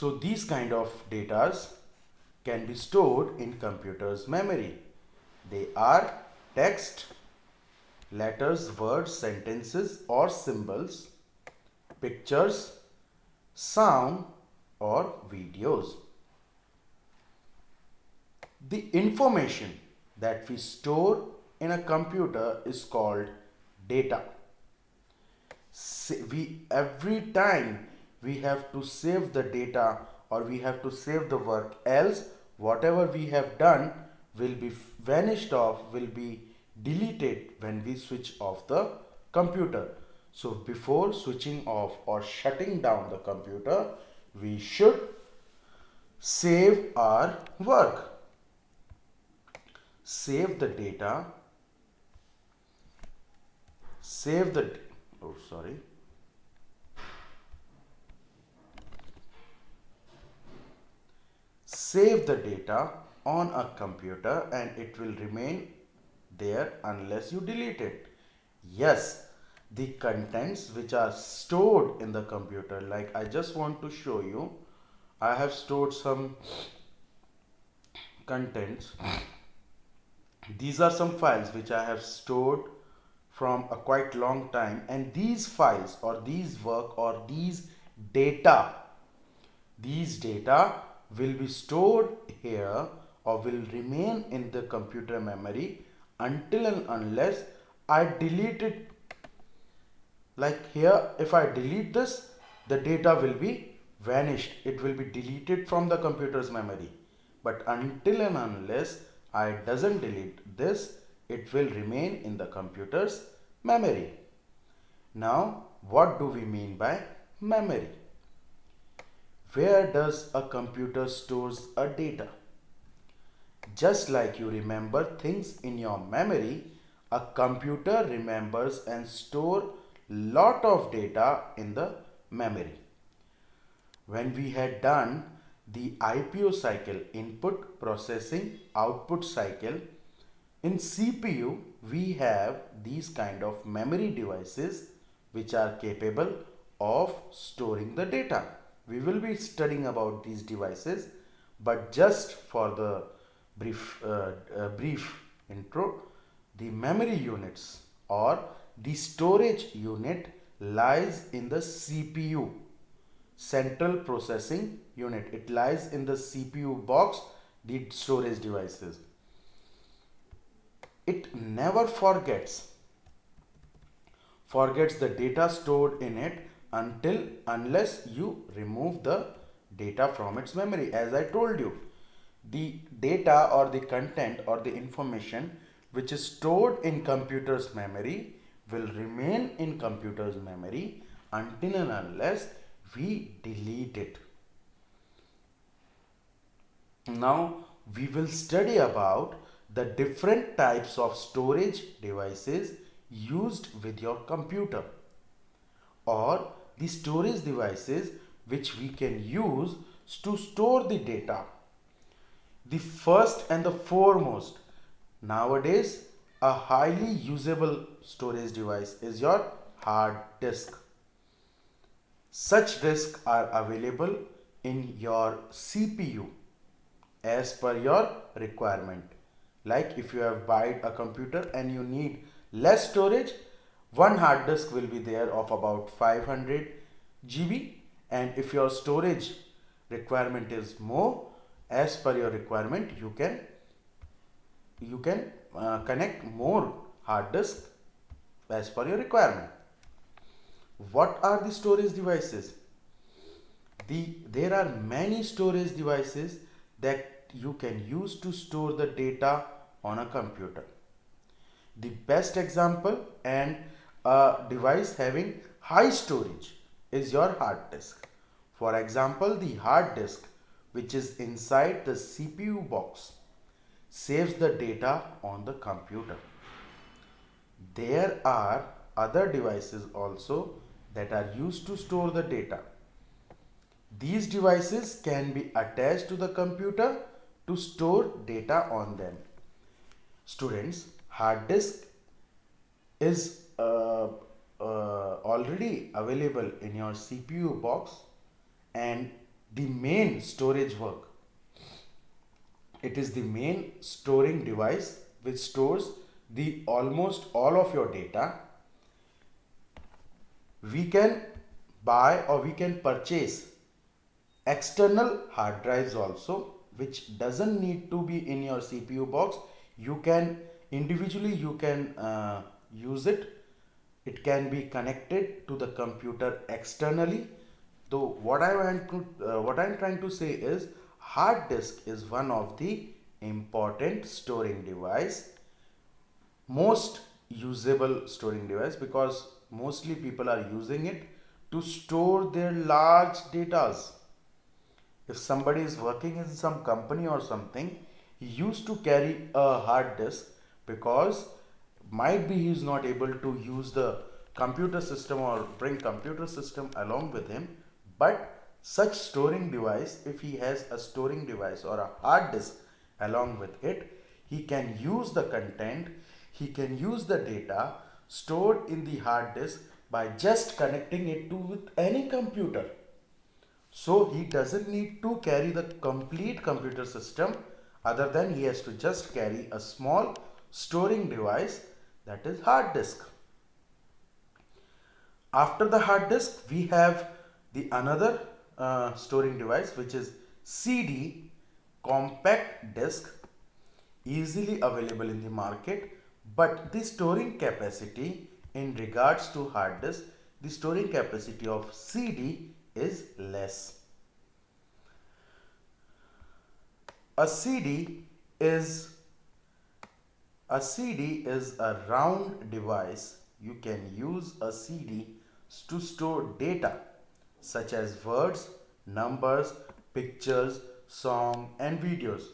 So these kind of datas can be stored in computer's memory. They are text, letters, words, sentences or symbols, pictures, sound or videos. The information that we store in a computer is called data. We every time we have to save the data or we have to save the work, else whatever we have done will be vanished off, will be deleted when we switch off the computer. So before switching off or shutting down the computer, we should save our work, save the data, save the oh sorry save the data on a computer and it will remain there unless you delete it. Yes, the contents which are stored in the computer, like I just want to show you, I have stored some contents. These are some files which I have stored from a quite long time, and these files or these work or data these data will be stored here or will remain in the computer memory until and unless I delete it. Like here, if I delete this, the data will be vanished. It will be deleted from the computer's memory. But until and unless I doesn't delete this, it will remain in the computer's memory. Now, what do we mean by memory? Where does a computer stores a data? Just like you remember things in your memory, a computer remembers and store lot of data in the memory. When we had done the IPO cycle, input processing output cycle, in CPU we have these kind of memory devices which are capable of storing the data. We will be studying about these devices, but just for the brief intro, the memory units or the storage unit lies in the CPU, central processing unit. It lies in the CPU box, the storage devices. It never forgets the data stored in it until unless you remove the data from its memory. As I told you, the data or the content or the information which is stored in computer's memory will remain in computer's memory until and unless we delete it. Now we will study about the different types of storage devices used with your computer, or the storage devices which we can use to store the data. The first and the foremost, nowadays a highly usable storage device is your hard disk. Such disks are available in your CPU as per your requirement. Like if you have bought a computer and you need less storage, one hard disk will be there of about 500 GB, and if your storage requirement is more, as per your requirement you can connect more hard disk as per your requirement. What are the storage devices? There are many storage devices that you can use to store the data on a computer. The best example and a device having high storage is your hard disk. For example, the hard disk which is inside the CPU box saves the data on the computer. There are other devices also that are used to store the data. These devices can be attached to the computer to store data on them. Students, hard disk is already available in your CPU box, and the main storage work. It is the main storing device which stores the almost all of your data. We can buy or we can purchase external hard drives also, which doesn't need to be in your CPU box. You can individually you can use it. It can be connected to the computer externally. Though what I'm trying to say is hard disk is one of the important storing device, most usable storing device, because mostly people are using it to store their large datas. If somebody is working in some company or something, he used to carry a hard disk because might be he is not able to use the computer system or bring computer system along with him, but such storing device, if he has a storing device or a hard disk along with it, he can use the content, he can use the data stored in the hard disk by just connecting it to with any computer. So he doesn't need to carry the complete computer system, other than he has to just carry a small storing device, that is hard disk. After the hard disk, we have the another storing device, which is CD, compact disk, easily available in the market, but the storing capacity in regards to hard disk, the storing capacity of CD is less. A CD is a CD is a round device. You can use a CD to store data such as words, numbers, pictures, song and videos.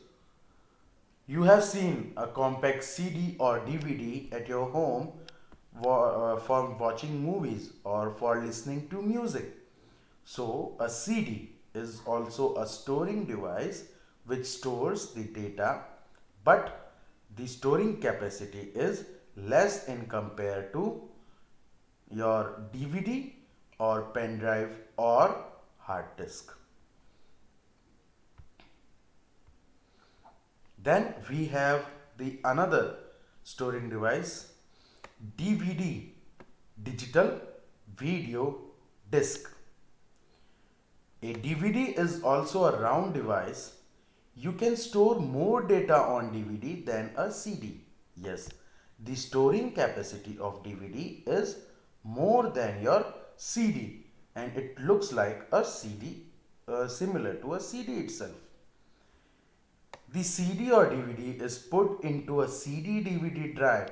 You have seen a compact CD or DVD at your home for watching movies or for listening to music. So, a CD is also a storing device which stores the data, but the storing capacity is less in compared to your DVD or pen drive or hard disk. Then we have the another storing device, DVD, digital video disc. A DVD is also a round device. You can store more data on DVD than a CD. Yes, the storing capacity of DVD is more than your CD, and it looks like a CD, similar to a CD itself. The CD or DVD is put into a CD DVD drive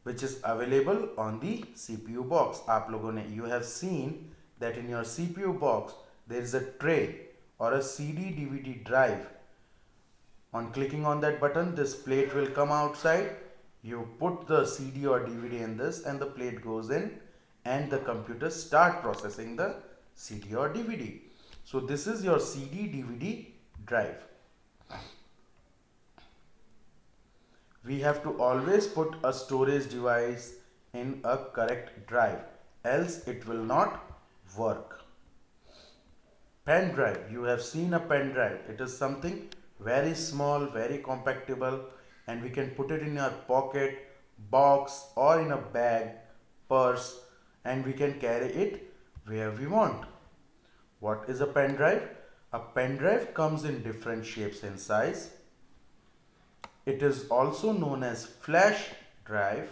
which is available on the CPU box. आप लोगों ने you have seen that in your CPU box there is a tray or a CD DVD drive. On clicking on that button, this plate will come outside. You put the CD or DVD in this and the plate goes in and the computer start processing the CD or DVD. So this is your CD DVD drive. We have to always put a storage device in a correct drive, else it will not work. Pen drive, you have seen a pen drive. It is something very small, very compactable, and we can put it in our pocket, box or in a bag, purse, and we can carry it where we want. What is a pen drive? A pen drive comes in different shapes and size. It is also known as flash drive.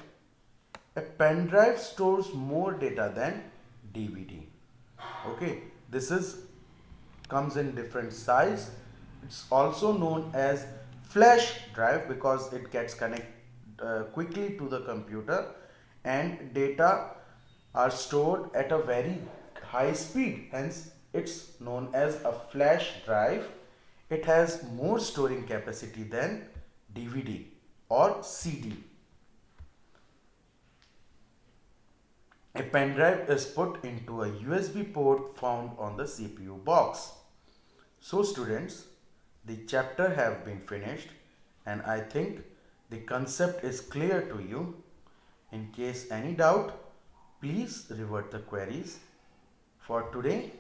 A pen drive stores more data than DVD. Okay, this is comes in different size. It's also known as flash drive because it gets connected quickly to the computer and data are stored at a very high speed, hence it's known as a flash drive. It has more storing capacity than DVD or CD. A pen drive is put into a USB port found on the CPU box. So students, the chapter have been finished and I think the concept is clear to you. In case any doubt, please revert the queries. For today,